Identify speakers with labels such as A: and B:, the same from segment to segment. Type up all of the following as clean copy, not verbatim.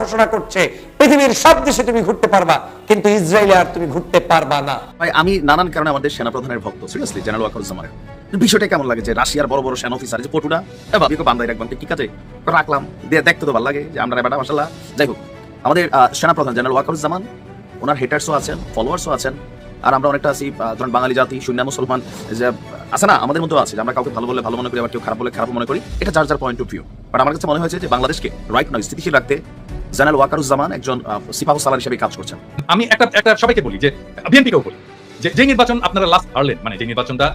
A: ঘোষণা করছে পৃথিবীর সব দেশে তুমি ঘুরতে পারবা, কিন্তু ইসরায়েলে আর তুমি ঘুরতে পারবা না।
B: ভাই আমি নানান কারণে আমাদের সেনাপ্রধানের ভক্ত, সিরিয়াসলি জেনারেল ওয়াকারুজ্জামানের বিষয়টা কেমন লাগে যে রাশিয়ার বড় বড় সেনা অফিসার যে পটুটা ভাবিকে বান্ধাই রাখবেন ঠিক আছে রাখলাম দেখতে তো ভালো লাগে যে আমরা বেটা মাশাআল্লাহ। যাই হোক, আমাদের সেনাপ্রধান জেনারেল ওয়াকারুজ্জামান ওনার হেটার্সও আছেন, ফলোয়ার্সও আছেন, আর আমরা অনেকটা আছি ধরেন বাঙালি জাতি শূন্য মুসলমান যে আছে না, আমাদের মধ্যেও আছে যে আমরা কাউকে ভালো বলে ভালো মনে করি, আবার কেউ খারাপ বলে খারাপ মনে করি, এটা যার যার পয়েন্ট অফ ভিউ। বাট আমার কাছে মনে হয়েছে যে বাংলাদেশকে রাইট নাও স্থিতিশীল রাখতে জেনারেল ওয়াকারুজ্জামান একজন সিপাহ সালার হিসেবে কাজ করছেন।
C: আমি একটা সবাইকে বলি যে বিএনপিকেও বলি যে নির্বাচন আপনারা লাস্ট হারলেন, মানে যে নির্বাচনটা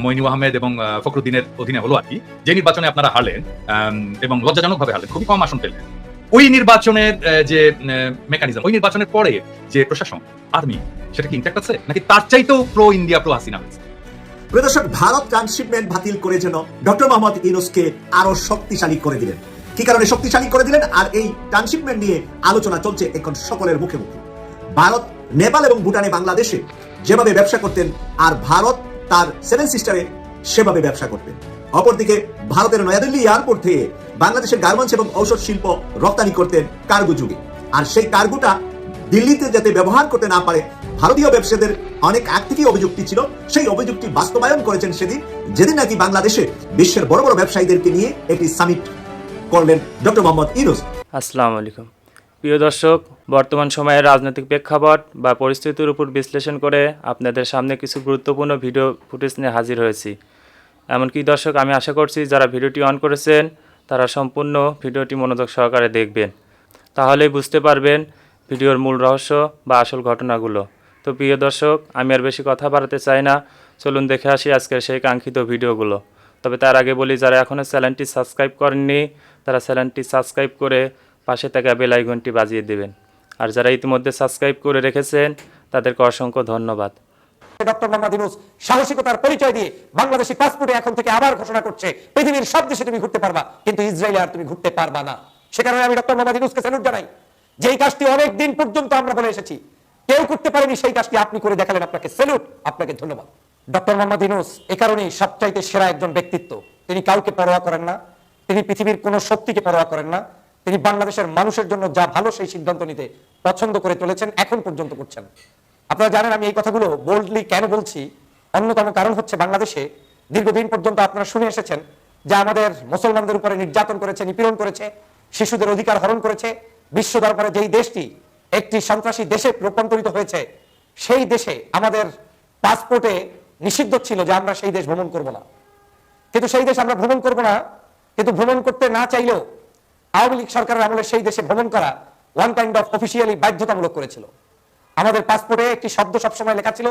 C: মইনুল আহমেদ এবং ফখরুদ্দিনের অধীনে হলো আর কি, যে নির্বাচনে আপনারা হারলেন এবং লজ্জাজনকভাবে হারলেন, খুবই কম আসন পেলেন, ওই নির্বাচনের যে মেকানিজম, ওই নির্বাচনের পরে যে প্রশাসন আর্মি, সেটা কি ইনট্যাক্ট আছে নাকি তার চাইতেও প্রো ইন্ডিয়া প্রো হাসিনা হয়েছে?
D: প্রদর্শক ভারত ট্রান্সশিপমেন্ট বাতিল করে যেন ডক্টর মোহাম্মদ ইউনূসকে আরো শক্তিশালী করে দিলেন। কি কারণে শক্তিশালী করে দিলেন? আর এই ট্রান্সশিপমেন্ট নিয়ে আলোচনা চলছে এখন সকলের মুখে মুখে। ভারত নেপাল এবং ভুটানে বাংলাদেশে যেভাবে ব্যবসা করতেন, আর ভারত তার সেভেন সিস্টারে সেভাবে ব্যবসা করতেন। অপরদিকে ভারতের নয়াদিল্লি এয়ারপোর্ট থেকে বাংলাদেশের গার্মেন্টস এবং ঔষধ শিল্প রপ্তানি করতেন কার্গো যুগে, আর সেই কার্গোটা দিল্লিতে যাতে ব্যবহার করতে না পারে ভারতীয় ব্যবসায়ীদের অনেক আগ থেকেই অভিযুক্তি ছিল। সেই অভিযুক্তি বাস্তবায়ন করেছেন যেদিন নাকি বাংলাদেশে বিশ্বের বড় বড় ব্যবসায়ীদেরকে নিয়ে একটি সামিট করলেন ডক্টর মোহাম্মদ ইউনূস।
E: আসসালামু আলাইকুম প্রিয় দর্শক, বর্তমান সময়ের রাজনৈতিক প্রেক্ষাপট বা পরিস্থিতির উপর বিশ্লেষণ করে আপনাদের সামনে কিছু গুরুত্বপূর্ণ ভিডিও ফুটেজ নিয়ে হাজির হয়েছি। এমনকি দর্শক, আমি আশা করছি যারা ভিডিওটি অন করেছেন তারা সম্পূর্ণ ভিডিওটি মনোযোগ সহকারে দেখবেন, তাহলেই বুঝতে পারবেন ভিডিওর মূল রহস্য বা আসল ঘটনাগুলো। তো প্রিয় দর্শক, আমি আর বেশি কথা বাড়াতে চাই না, চলুন দেখে আসি আজকের সেই কাঙ্ক্ষিত ভিডিওগুলো। তবে তার আগে বলি, যারা এখনও চ্যানেলটি সাবস্ক্রাইব করেননি তারা চ্যানেলটি সাবস্ক্রাইব করে পাশে থাকা বেল আইকনটি বাজিয়ে দেবেন, আর যারা ইতিমধ্যে সাবস্ক্রাইব করে রেখেছেন তাদেরকে অসংখ্য ধন্যবাদ।
A: ডক্টর মোহাম্মদ ইউনূস সাহসিকতার পরিচয় দিয়ে বাংলাদেশি পাসপোর্টে এখন থেকে আবার ঘোষণা করছে পৃথিবীর সব দেশে তুমি ঘুরতে পারবা, কিন্তু ইসরায়েলে আর তুমি ঘুরতে পারবা না। সে কারণে আমি ডক্টর মোহাম্মদ ইউনূসকে স্যালুট জানাই। যেই কাজটি অনেক দিন পর্যন্ত আমরা বলে এসেছি কেউ করতে পারেনি, সেই কাজটি আপনি করে দেখালেন, আপনাকে স্যালুট, আপনাকে ধন্যবাদ। ডক্টর মোহাম্মদ ইউনূস এ কারণেই সবচাইতে সেরা একজন ব্যক্তিত্ব। তিনি কাউকে পরোয়া করেন না, তিনি পৃথিবীর কোনো শক্তিকে পরোয়া করেন না, তিনি বাংলাদেশের মানুষের জন্য যা ভালো সেই সিদ্ধান্ত নিতে পছন্দ করে চলেছেন, এখন পর্যন্ত করছেন। আপনারা জানেন আমি এই কথাগুলো বোল্ডলি কেন বলছি, অন্যতম কারণ হচ্ছে বাংলাদেশে দীর্ঘদিন পর্যন্ত আপনারা শুনে এসেছেন যে আমাদের মুসলমানদের উপরে নির্যাতন করেছে, নিপীড়ন করেছে, শিশুদের অধিকার হরণ করেছে। বিশ্ব দরবারে যেই দেশটি একটি সন্ত্রাসী দেশে রূপান্তরিত হয়েছে, সেই দেশে আমাদের পাসপোর্টে নিষিদ্ধ ছিল যে আমরা সেই দেশ ভ্রমণ করব না। কিন্তু সেই দেশ আমরা ভ্রমণ করব না, কিন্তু ভ্রমণ করতে না চাইলেও আওয়ামী লীগ সরকারের আমলে সেই দেশে ভ্রমণ করা ওয়ান কাইন্ড অফ অফিসিয়ালি বাধ্যতামূলক করেছিল। আমাদের পাসপোর্টে একটি শব্দ সবসময় লেখা ছিল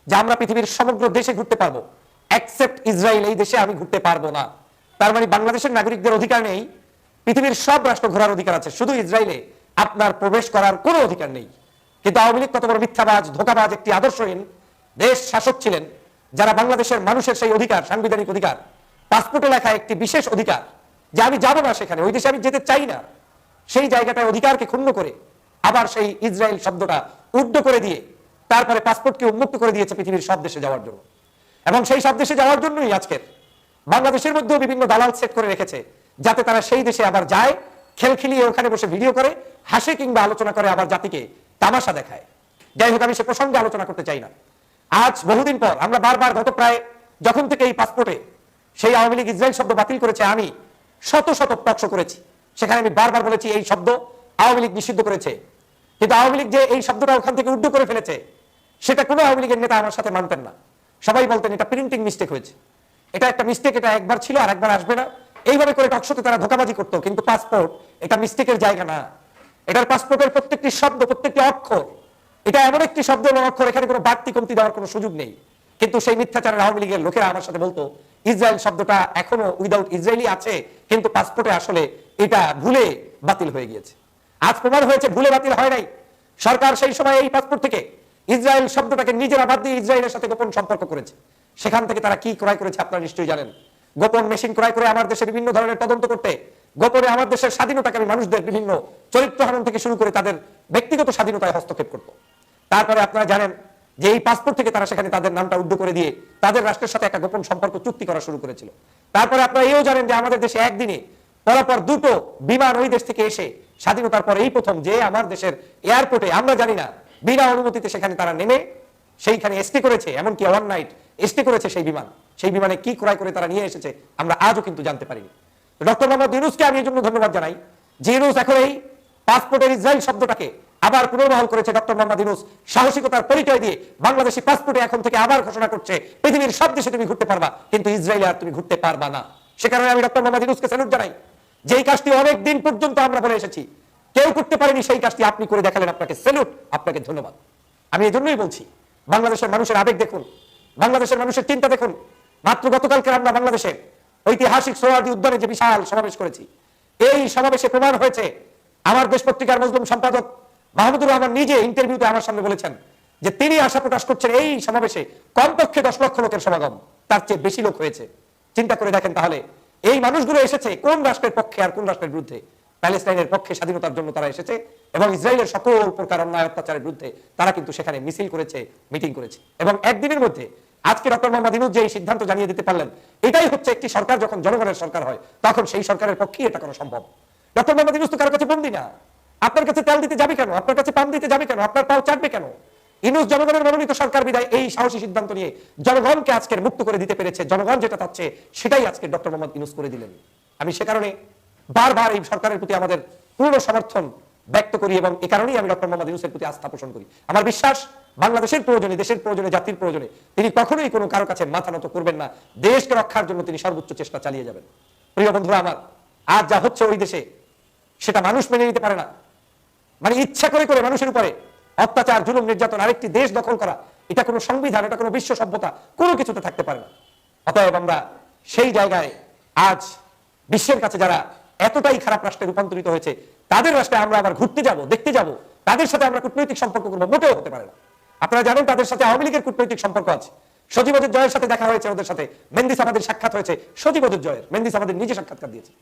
A: যে আমরা পৃথিবীর সমগ্র দেশে ঘুরতে পারবো, এক্সেপ্ট ইসরায়েল, এই দেশে আমি ঘুরতে পারবো না। তার মানে বাংলাদেশের নাগরিকদের অধিকার নেই, পৃথিবীর সব রাষ্ট্র ঘোরার অধিকার আছে, শুধু ইসরায়েলে আপনার প্রবেশ করার কোনো অধিকার নেই। কিন্তু আওয়ামী লীগ কত বড় মিথ্যাবাজ, ধোঁকাবাজ একটি আদর্শহীন দেশ শাসক ছিলেন, যারা বাংলাদেশের মানুষের সেই অধিকার, সাংবিধানিক অধিকার, পাসপোর্টে লেখা একটি বিশেষ অধিকার যে আমি যাবো না সেখানে, ওই দেশে আমি যেতে চাই না, সেই জায়গাটায় অধিকারকে ক্ষুণ্ণ করে আবার সেই ইসরায়েল শব্দটা উর্দু করে দিয়ে তারপরে পাসপোর্টকে উন্মুক্ত করে দিয়েছে পৃথিবীর সব দেশে যাওয়ার জন্য। এবং সেই সব দেশে যাওয়ার জন্যই আজকের বাংলাদেশের মধ্যেও বিভিন্ন দালাল সেট করে রেখেছে, যাতে তারা সেই দেশে আবার যায়, খেলখিলিয়ে ওখানে বসে ভিডিও করে, হাসে কিংবা আলোচনা করে, আবার জাতিকে তামাশা দেখায়। যাই হোক, আমি সে প্রসঙ্গে আলোচনা করতে চাই না। আজ বহুদিন পর আমরা বারবার, গত প্রায় যখন থেকে এই পাসপোর্টে সেই আওয়ামী লীগ ইসরায়েল শব্দ বাতিল করেছে, আমি শত শত টকশো করেছি, সেখানে আমি বারবার বলেছি এই শব্দ আওয়ামী লীগ নিষিদ্ধ করেছে। কিন্তু আওয়ামী লীগ যে এই শব্দটা ওখান থেকে উর্দু করে ফেলেছে, সেটা কোনো আওয়ামী লীগের নেতা আমার সাথে মানতেন না। সবাই বলতেন এটা প্রিন্টিং মিস্টেক হয়েছে, এটা একটা মিস্টেক, এটা একবার ছিল আর একবার আসবে না, এইভাবে করে টকশোতে তারা ধোঁকাবাজি করতো। কিন্তু পাসপোর্ট এটা মিস্টেকের জায়গা না, এটার পাসপোর্টের প্রত্যেকটি শব্দ, প্রত্যেকটি অক্ষর, এটা এমন একটি শব্দ এবং অক্ষর, এখানে কোনো বাড়তি কমতি দেওয়ার কোনো সুযোগ নেই। কিন্তু সেই মিথ্যাচারের আওয়ামী লীগের লোকেরা আমার সাথে বলতো ইসরায়েল শব্দটা এখনো উইদাউট ইসরায়েলি আছে, কিন্তু পাসপোর্টে আসলে এটা ভুলে বাতিল হয়ে গিয়েছে। আজ প্রমাণ হয়েছে ভুলে বাতিল হয় নাই। সরকার সেই সময় এই পাসপোর্ট থেকে ইসরায়েল শব্দটাকে নিজেরা বাদ দিয়ে ইসরায়েলের সাথে গোপন সম্পর্ক করেছে। সেখান থেকে তারা কি ক্রয় করেছে আপনারা নিশ্চয়ই জানেন। গোপন মেশিন ক্রয় করে আমার দেশে বিভিন্ন ধরনের তদন্ত করতে, গোপনে আমার দেশের স্বাধীনতাকামী মানুষদের বিভিন্ন চরিত্র হনন থেকে শুরু করে তাদের ব্যক্তিগত স্বাধীনতায় হস্তক্ষেপ করত। তারপরে আপনারা জানেন যে এই পাসপোর্ট থেকে তারা সেখানে তাদের নামটা উর্দু করে দিয়ে তাদের রাষ্ট্রের সাথে একটা গোপন সম্পর্ক চুক্তি করা শুরু করেছিল। তারপরে আপনারা এও জানেন যে আমাদের দেশে একদিনে পরপর দুটো বিমান ওই দেশ থেকে এসে স্বাধীনতার পর এই প্রথম যে আমার দেশের এয়ারপোর্টে আমরা জানি না বিনা অনুমতিতে সেখানে তারা নেমে সেইখানে স্টে করেছে, এমনকি ওয়ান নাইট স্টে করেছে সেই বিমানে কি ক্রয় করে তারা নিয়ে এসেছে আমরা আজও কিন্তু জানতে পারিনি। ডক্টর মোহাম্মদ ইউনূসকে আমি এই জন্য ধন্যবাদ জানাই যে ইউনূস এখন এই পাসপোর্টের ইসরায়েল শব্দটাকে আবার পুনর্বহাল করেছে। ডক্টর মোহাম্মদ ইউনূস সাহসিকতার পরিচয় দিয়ে বাংলাদেশি পাসপোর্টে এখন থেকে আবার ঘোষণা করছে পৃথিবীর সব দেশে তুমি ঘুরতে পারবা, কিন্তু ইসরায়েলে আর তুমি ঘুরতে পারবা না। সে কারণে আমি ডক্টর মোহাম্মদ ইউনূসকে স্যালুট জানাই। যেই কাজটি অনেক দিন পর্যন্ত আমরা বলে এসেছি কেউ করতে পারেনি, সেই কাজটি আপনি করে দেখালেন, আপনাকে স্যালুট, আপনাকে ধন্যবাদ। আমি এই জন্যই বলছি, বাংলাদেশের মানুষের আবেগ দেখুন, বাংলাদেশের মানুষের চিন্তা দেখুন। মাত্র গতকালকে আমরা বাংলাদেশের ঐতিহাসিক সোহরাওয়ার্দী উদ্যানে যে বিশাল সমাবেশ করেছি, এই সমাবেশে প্রমাণ হয়েছে, আমার দেশ পত্রিকার মজলুম সম্পাদক মাহমুদুর রহমান নিজে ইন্টারভিউতে আমার সামনে বলেছেন যে তিনি আশা প্রকাশ করছেন এই সমাবেশে কমপক্ষে 10 লক্ষ লোকের সমাগম, তার চেয়ে বেশি লোক হয়েছে। চিন্তা করে দেখেন তাহলে এই মানুষগুলো এসেছে কোন রাষ্ট্রের পক্ষে আর কোন রাষ্ট্রের বিরুদ্ধে? প্যালেস্টাইনের পক্ষে, স্বাধীনতার জন্য তারা এসেছে, এবং ইসরায়েলের সকল প্রকার অন্যায় অত্যাচারের বিরুদ্ধে তারা কিন্তু সেখানে মিছিল করেছে, মিটিং করেছে। এবং একদিনের মধ্যে আজকে ডক্টর মোহাম্মদ ইউনূস যে এই সিদ্ধান্ত জানিয়ে দিতে পারলেন, এটাই হচ্ছে একটি সরকার যখন জনগণের সরকার হয় তখন সেই সরকারের পক্ষেই এটা করা সম্ভব। ডক্টর মোহাম্মদ ইউনূস তো কারো কাছে বন্দী না, আপনার কাছে তেল দিতে যাবে কেন, আপনার কাছে পান দিতে যাবে কেন, আপনার পাও চাটবে কেন? ইউনূস জনগণের মনোনীত সরকার বিদায় এই সাহসী সিদ্ধান্ত নিয়ে জনগণকে আজকের মুক্ত করে দিতে পেরেছে। জনগণ যেটা চাচ্ছে সেটাই আজকে ডক্টর মোহাম্মদ ইউনূস করে দিলেন। আমি সে কারণে বারবার এই সরকারের প্রতি আমাদের পূর্ণ সমর্থন ব্যক্ত করি, এবং এই কারণেই আমি ডক্টর মোহাম্মদ ইউনূসের প্রতি আস্থা পোষণ করি। আমার বিশ্বাস বাংলাদেশের প্রয়োজনে, দেশের প্রয়োজনে, জাতির প্রয়োজনে তিনি কখনোই কোনো কারো কাছে মাথা নত করবেন না। দেশকে রক্ষার জন্য তিনি সর্বোচ্চ চেষ্টা চালিয়ে যাবেন। প্রিয় বন্ধুরা আমার, আজ যা হচ্ছে ওই দেশে সেটা মানুষ মেনে নিতে পারে না। মানে ইচ্ছা করে করে মানুষের উপরে অত্যাচার, জুলুম, নির্যাতন, আরেকটি দেশ দখল করা, এটা কোনো সংবিধান, এটা কোনো বিশ্ব সভ্যতা, কোনো কিছুতে থাকতে পারে না। অতএব আমরা সেই জায়গায় আজ বিশ্বের কাছে যারা এতটাই খারাপ রাষ্ট্রে রূপান্তরিত হয়েছে তাদের রাষ্ট্রে আমরা আবার ঘুরতে যাব, দেখতে যাব, তাদের সাথে আমরা কূটনৈতিক সম্পর্ক করবো, মোটেও হতে পারে না। আপনারা জানেন তাদের সাথে আওয়ামী লীগের কূটনৈতিক সম্পর্ক আছে। সজীবদের জয়ের সাথে দেখা হয়েছে, ওদের সাথে মেন্দিস আমাদের সাক্ষাৎ হয়েছে, সজীবদের জয়ের মেন্দিস আমাদের নিজে সাক্ষাৎকার দিয়েছে।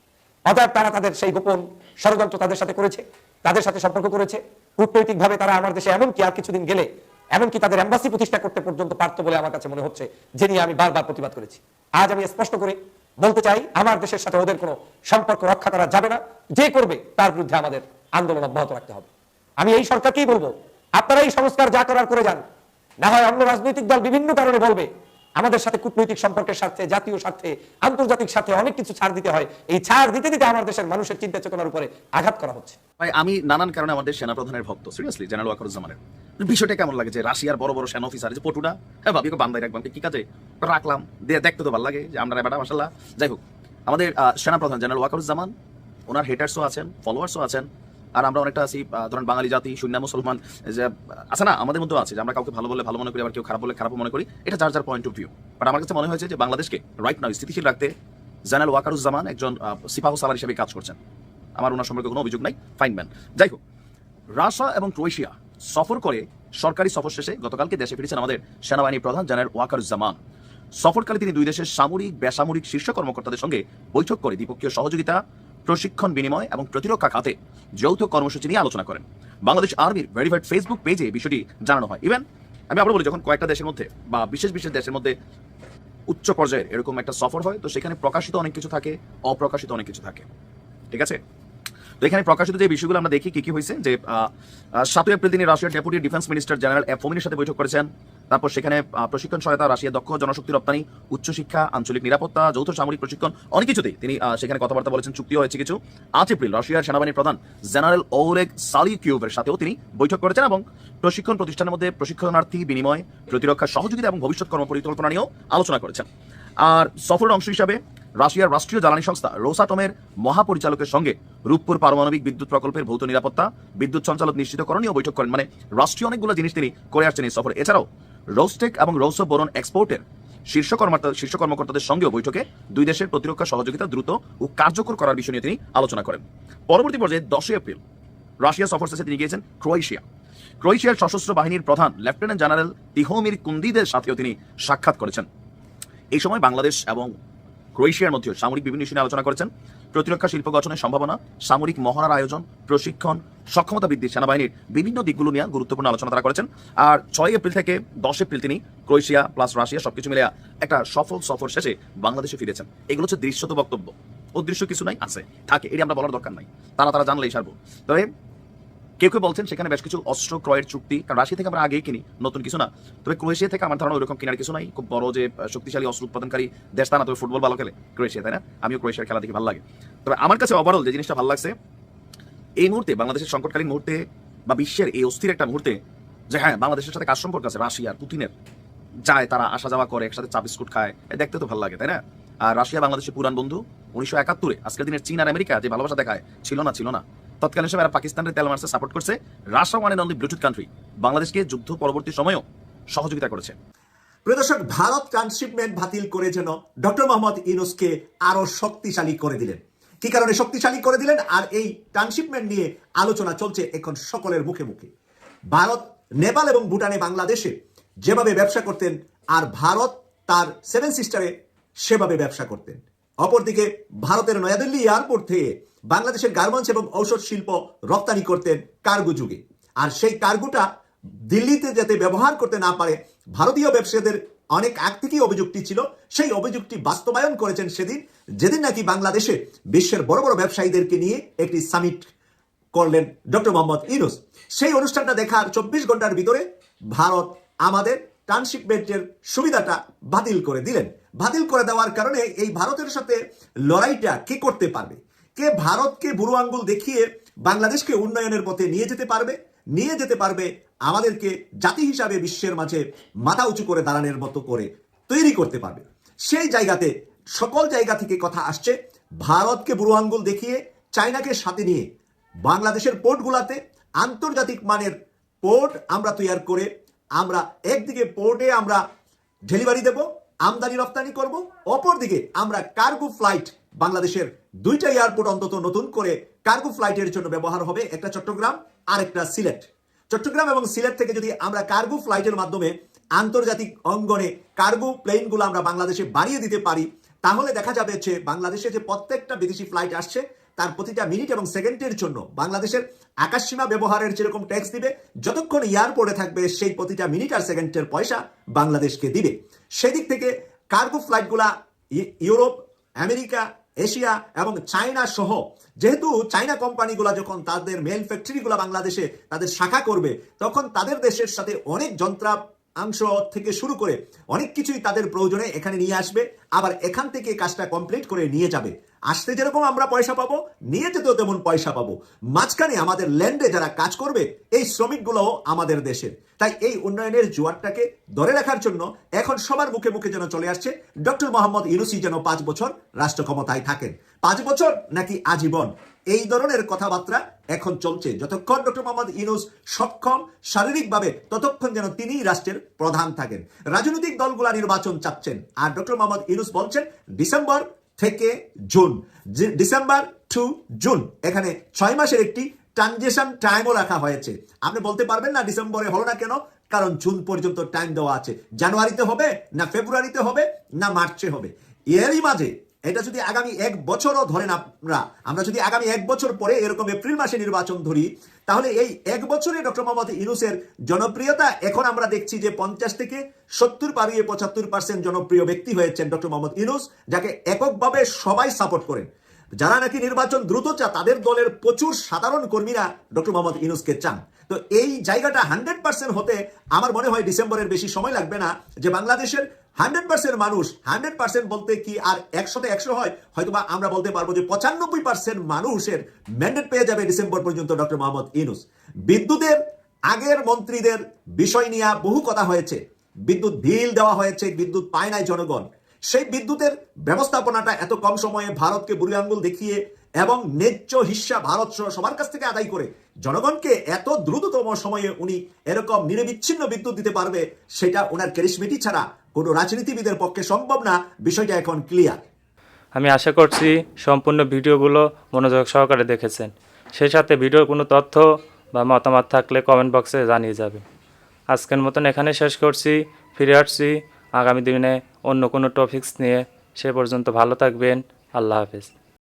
A: অতএব তারা তাদের সেই গোপন ষড়যন্ত্র তাদের সাথে করেছে, তাদের সাথে সম্পর্ক করেছে কূটনৈতিক ভাবে। তারা আমার দেশে এমনকি আর কিছুদিন গেলে এমনকি তাদের এম্বাসি প্রতিষ্ঠা করতে পর্যন্ত পারত বলে আমার কাছে মনে হচ্ছে, যে নিয়ে আমি বারবার প্রতিবাদ করেছি। আজ আমি স্পষ্ট করে বলতে চাই, আমার দেশের সাথে ওদের কোনো সম্পর্ক রক্ষা করা যাবে না। যে করবে তার বিরুদ্ধে আমাদের আন্দোলন অব্যাহত রাখতে হবে। আমি এই সরকারকেই বলবো, আপনারা এই সংস্কার যা করার করে যান, না হয় অন্য রাজনৈতিক দল বিভিন্ন কারণে বলবে আমাদের সাথে কূটনৈতিক সম্পর্কের স্বার্থে, জাতীয় স্বার্থে, আন্তর্জাতিক স্বার্থে অনেক কিছু ছাড় দিতে হয়। এই ছাড় দিতে দিতে আমার দেশের মানুষের চিন্তা চেতনার উপরে আঘাত করা হচ্ছে।
B: ভাই, আমি নানান কারণে আমাদের সেনাপ্রধানের ভক্ত, সিরিয়াসলি জেনারেল ওয়াকারুজ্জামানের। বিষয়টা কেমন লাগে যে রাশিয়ার বড় বড় সেনা অফিসার যে পটুটা, হ্যাঁ ভাবি বান্দায় রাখবাম, কি কাজে রাখলাম, দেখতে তো ভালো লাগে যে আমরা বেটা মাশাআল্লাহ। যাই হোক, আমাদের সেনাপ্রধান জেনারেল ওয়াকারুজ্জামান, ওনার হেটার্সও আছেন, ফলোয়ার্সও আছেন, আর আমরা অনেকটা আছি ধরেন বাঙালি জাতি, শূন্য মুসলমান যে আছে না, আমাদের মধ্যেও আছে যে আমরা কাউকে ভালো বলে ভালো মনে করি, আবার কেউ খারাপ বলে খারাপ মনে করি। এটা যার যার পয়েন্ট অফ ভিউ। বাট আমার কাছে মনে হয়েছে যে বাংলাদেশকে রাইট নাও স্থিতিশীল রাখতে জেনারেল ওয়াকারুজ্জামান একজন সিপাহ সালার হিসেবে কাজ করছেন। আমার ওনার সম্পর্কে কোনো অভিযোগ নাই, ফাইন ম্যান। যাই হোক, রাশিয়া এবং ক্রোয়েশিয়া সফর করে সরকারি সফর শেষে গতকালকে দেশে ফিরেছেন আমাদের সেনাবাহিনী প্রধান জেনারেল ওয়াকারুজ্জামান। সফরকালে তিনি দুই দেশের সামরিক বেসামরিক শীর্ষ কর্মকর্তাদের সঙ্গে বৈঠক করে দ্বিপক্ষীয় সহযোগিতা, প্রশিক্ষণ বিনিময় এবং প্রতিরক্ষা খাতে যৌথ কর্মসূচি নিয়ে আলোচনা করেন। বাংলাদেশ আর্মির ভেরিফাইড ফেসবুক পেজে বিষয়টি জানানো হয়। ইভেন আমি আবার বলি, যখন কয়েকটা দেশের মধ্যে বা বিশেষ বিশেষ দেশের মধ্যে উচ্চ পর্যায়ের এরকম একটা সফর হয়, তো সেখানে প্রকাশিত অনেক কিছু থাকে, অপ্রকাশিত অনেক কিছু থাকে, ঠিক আছে? তো এখানে প্রকাশিত যে বিষয়গুলো আমরা দেখি কি কি হয়েছে, যে 7 এপ্রিল তিনি রাশিয়ার ডেপুটি ডিফেন্স মিনিস্টার জেনারেল ফোমিনের সাথে বৈঠক করেছেন। তারপর সেখানে প্রশিক্ষণ সহায়তা, রাশিয়ার দক্ষ জনশক্তি রপ্তানি, উচ্চশিক্ষা, আঞ্চলিক নিরাপত্তা, যৌথ সামরিক প্রশিক্ষণ, অনেক কিছুতেই তিনি সেখানে কথাবার্তা বলেছেন, চুক্তি হয়েছে কিছু। 8 এপ্রিল রাশিয়ার সেনাবাহিনীর প্রধান জেনারেল ওলেগ সালিকিউভের সাথেও তিনি বৈঠক করেছেন এবং প্রশিক্ষণ প্রতিষ্ঠানের মধ্যে প্রশিক্ষণার্থী বিনিময়, প্রতিরক্ষা সহযোগিতা এবং ভবিষ্যৎ কর্মপরিকল্পনা নিয়েও আলোচনা করেছেন। আর সফরের অংশ হিসাবে রাশিয়ার রাষ্ট্রীয় জ্বালানি সংস্থা রোসাটমের মহাপরিচালকের সঙ্গে রূপপুর পারমাণবিক বিদ্যুৎ প্রকল্পের ভৌত নিরাপত্তা, বিদ্যুৎ সঞ্চালন নিশ্চিতকরণ নিয়েও বৈঠক করেন। মানে রাষ্ট্রীয় অনেকগুলো জিনিস তিনি করে আসছেন এই সফরে। এছাড়াও রোস্টেক এবং রৌসো বোরন এক্সপোর্টের শীর্ষ কর্মকর্তাদের সঙ্গেও বৈঠকে দুই দেশের প্রতিরক্ষা সহযোগিতা দ্রুত ও কার্যকর করার বিষয় নিয়ে তিনি আলোচনা করেন। পরবর্তী পর্যায়ে 10 এপ্রিল রাশিয়া সফর শেষে তিনি গিয়েছেন ক্রোয়েশিয়ার সশস্ত্র বাহিনীর প্রধান লেফটেন্যান্ট জেনারেল তিহোমির কুন্দিদের সাথেও তিনি সাক্ষাৎ করেছেন। এই সময় বাংলাদেশ এবং ক্রোয়েশিয়ার মধ্যে সামরিক বিভিন্ন ইস্যু নিয়ে আলোচনা করেছেন। প্রতিরক্ষা শিল্প গঠনের সম্ভাবনা, সামরিক মহড়ার আয়োজন, প্রশিক্ষণ, সক্ষমতা বৃদ্ধি, সেনাবাহিনীর বিভিন্ন দিকগুলো নিয়ে গুরুত্বপূর্ণ আলোচনা তারা করেছেন। আর 6 এপ্রিল থেকে 10 এপ্রিল তিনি ক্রোয়েশিয়া প্লাস রাশিয়া সবকিছু মিলে একটা সফল সফর শেষে বাংলাদেশে ফিরেছেন। এগুলো হচ্ছে দৃশ্যত বক্তব্য। অদৃশ্য কিছু নাই, আছে, থাকে, এটি আমরা বলার দরকার নাই, তারা জানলেই সারবো। তবে কেউ কেউ বলছেন সেখানে বেশ কিছু অস্ত্র ক্রয়ের চুক্তি, কারণ রাশিয়া থেকে আমরা আগেই কিনি, নতুন কিছু না। তবে ক্রোয়েশিয়া থেকে আমার ধারণা ওইরকম কেনার কিছু নাই, খুব বড় যে শক্তিশালী অস্ত্র উৎপাদনকারী দেশ তা না। তবে ফুটবল ভালো খেলে ক্রোয়েশিয়া, তাই না? আমিও ক্রোয়েশিয়ার খেলা দেখে ভালো লাগে। তবে আমার কাছে ওভারঅল যে জিনিসটা ভালো লাগছে এই মুহূর্তে, বাংলাদেশের সংকটকালীন মুহূর্তে বা বিশ্বের এই অস্থির একটা মুহূর্তে, যে হ্যাঁ বাংলাদেশের সাথে কাজ সম্পর্ক আছে রাশিয়ার, পুতিনের, যায় তারা আসা যাওয়া করে, একসাথে চা বিস্কুট খায়, দেখতে তো ভালো লাগে, তাই না? আর রাশিয়া বাংলাদেশের পুরান বন্ধু, 1971 আজকের দিনের চীন আর আমেরিকা যে ভালোবাসা দেখায়, ছিল না। তৎকালীন সময় এরা পাকিস্তানের তেল মার্সে সাপোর্ট করছে। Russia one and only bluetooth country, বাংলাদেশকে যুদ্ধ পরবর্তী সময়েও সহযোগিতা করেছে।
D: প্রিয় দর্শক, ভারত ট্রান্সশিপমেন্ট বাতিল করে যেন ডক্টর মোহাম্মদ ইউনূসকে আরো শক্তিশালী করে দিলেন। কি কারণে শক্তিশালী করে দিলেন? আর এই ট্রান্সশিপমেন্ট নিয়ে আলোচনা চলছে এখন সকলের মুখে মুখে। ভারত নেপাল এবং ভুটানে বাংলাদেশে যেভাবে ব্যবসা করতেন, আর ভারত তার সেভেন সিস্টারে সেভাবে ব্যবসা করতেন। অপরদিকে ভারতের নয়াদিল্লি এয়ারপোর্ট থেকে বাংলাদেশের গার্মেন্টস এবং ঔষধ শিল্প রপ্তানি করতেন কার্গো যুগে। আর সেই কার্গোটা দিল্লিতে যাতে ব্যবহার করতে না পারে, ভারতীয় ব্যবসায়ীদের অনেক আগ থেকেই অভিযোগটি ছিল। সেই অভিযোগটি বাস্তবায়ন করেছেন যেদিন নাকি বাংলাদেশে বিশ্বের বড় বড় ব্যবসায়ীদেরকে নিয়ে একটি সামিট করলেন ডক্টর মোহাম্মদ ইউনূস। সেই অনুষ্ঠানটা দেখার 24 ঘন্টার ভিতরে ভারত আমাদের ট্রান্সশিপমেন্টের সুবিধাটা বাতিল করে দিলেন। বাতিল করে দেওয়ার কারণে এই ভারতের সাথে লড়াইটা কে করতে পারবে? কে ভারতকে বুড়ো আঙ্গুল দেখিয়ে বাংলাদেশকে উন্নয়নের পথে নিয়ে যেতে পারবে, আমাদেরকে জাতি হিসাবে বিশ্বের মাঝে মাথা উঁচু করে দাঁড়ানোর মতো করে তৈরি করতে পারবে। সেই জায়গাতে সকল জায়গা থেকে কথা আসছে, ভারতকে বুড়ো আঙ্গুল দেখিয়ে চায়নাকে সাথে নিয়ে বাংলাদেশের পোর্টগুলাতে আন্তর্জাতিক মানের পোর্ট আমরা তৈরি করে আমরা একদিকে পোর্টে আমরা ডেলিভারি দেব, আমদানি রপ্তানি করব, অপরদিকে আমরা কার্গো ফ্লাইট, বাংলাদেশের 2টা এয়ারপোর্ট অন্তত নতুন করে কার্গো ফ্লাইটের জন্য ব্যবহার হবে, একটা চট্টগ্রাম আর একটা সিলেট। চট্টগ্রাম এবং সিলেট থেকে যদি আমরা কার্গো ফ্লাইটের মাধ্যমে আন্তর্জাতিক অঙ্গনে কার্গো প্লেনগুলো আমরা বাংলাদেশে বাড়িয়ে দিতে পারি, তাহলে দেখা যাবে যে বাংলাদেশে যে প্রত্যেকটা বিদেশি ফ্লাইট আসছে তার প্রতিটা মিনিট এবং সেকেন্ডের জন্য বাংলাদেশের আকাশসীমা ব্যবহারের যেরকম ট্যাক্স দিবে, যতক্ষণ এয়ারপোর্টে থাকবে সেই প্রতিটা মিনিট আর সেকেন্ডের পয়সা বাংলাদেশকে দিবে। সেদিক থেকে কার্গো ফ্লাইটগুলা ইউরোপ, আমেরিকা, এশিয়া এবং চায়না সহ, যেহেতু চায়না কোম্পানিগুলা যখন তাদের মেল ফ্যাক্টরিগুলা বাংলাদেশে তাদের শাখা করবে, তখন তাদের দেশের সাথে অনেক যন্ত্রাংশ থেকে শুরু করে অনেক কিছুই তাদের প্রয়োজনে এখানে নিয়ে আসবে, আবার এখান থেকে কাজটা কমপ্লিট করে নিয়ে যাবে। আসতে যেরকম আমরা পয়সা পাবো, নিয়ে যেতেও তেমন পয়সা পাবো। মাঝখানে আমাদের ল্যান্ডে যারা কাজ করবে এই শ্রমিকগুলোও আমাদের দেশের। তাই এই উন্নয়নের জোয়ারটাকে ধরে রাখার জন্য এখন সবার মুখে মুখে যেন চলে আসছে ডক্টর মোহাম্মদ ইউনূসী যেন 5 বছর রাষ্ট্র ক্ষমতায় থাকেন। 5 বছর নাকি আজীবন, এই ধরনের কথাবার্তা এখন চলছে। যতক্ষণ ডক্টর মোহাম্মদ ইউনূস সক্ষম শারীরিকভাবে, ততক্ষণ যেন তিনি রাষ্ট্রের প্রধান থাকেন। রাজনৈতিক দলগুলা নির্বাচন চাচ্ছেন, আর ডক্টর মোহাম্মদ ইউনূস বলছেন ডিসেম্বর থেকে জুন, ডিসেম্বর টু জুন, এখানে 6 মাসের একটি ট্রানজিশন টাইমও রাখা হয়েছে। আপনি বলতে পারবেন না ডিসেম্বরে হলো না কেন, কারণ জুন পর্যন্ত টাইম দেওয়া আছে। জানুয়ারিতে হবে না ফেব্রুয়ারিতে হবে না মার্চে হবে, এরই মাঝে এটা যদি আগামী 1 বছরও ধরেন আমরা যদি আগামী 1 বছর পরে এরকম এপ্রিল মাসে নির্বাচন ধরি, তাহলে এই 1 বছরে ডক্টর মোহাম্মদ ইউনূসের জনপ্রিয়তা এখন আমরা দেখছি যে 50 থেকে 70 পারিয়ে 75% জনপ্রিয় ব্যক্তি হয়েছেন ডক্টর মোহাম্মদ ইউনূস, যাকে এককভাবে সবাই সাপোর্ট করেন। যারা নাকি নির্বাচন দ্রুত চান, তাদের দলের প্রচুর সাধারণ কর্মীরা ডক্টর মোহাম্মদ ইউনূসকে চান। তো এই জায়গাটা 100% হতে আমার মনে হয় ডিসেম্বরের বেশি সময় লাগবে না, যে বাংলাদেশের 100% মানুষ, 100% বলতে কি আর 100তে 100 হয়, হয়তোবা আমরা বলতে পারবো যে 95% মানুষের ম্যান্ডেট পেয়ে যাবে ডিসেম্বর পর্যন্ত ডক্টর মোহাম্মদ ইউনূস। বিদ্যুতের আগের মন্ত্রীদের বিষয় নিয়ে বহু কথা হয়েছে, বিদ্যুৎ বিল দেওয়া হয়েছে, বিদ্যুৎ পায় নাই জনগণ। সেই বিদ্যুতের ব্যবস্থাপনাটা এত কম সময়ে ভারতকে বুড়ি আঙ্গুল দেখিয়ে এবং ন্যায্য হিস্সা ভারত সবার কাছ থেকে আদায় করে জনগণকে এত দ্রুততম সময়ে উনি এরকম নিরবিচ্ছিন্ন বিদ্যুৎ দিতে পারবে, সেটা ওনার ক্যারিশমেটি ছাড়া কোনো রাজনীতিবিদের পক্ষে সম্ভব না। বিষয়টা এখন ক্লিয়ার।
E: আমি আশা করছি সম্পূর্ণ ভিডিওগুলো মনোযোগ সহকারে দেখেছেন। সেই সাথে ভিডিওর কোনো তথ্য বা মতামত থাকলে কমেন্ট বক্সে জানিয়ে যাবেন। আজকের মতন এখানে শেষ করছি, ফিরে আসছি আগামী দিনে অন্য কোনো টপিকস নিয়ে। সে পর্যন্ত ভালো থাকবেন, আল্লাহ হাফেজ।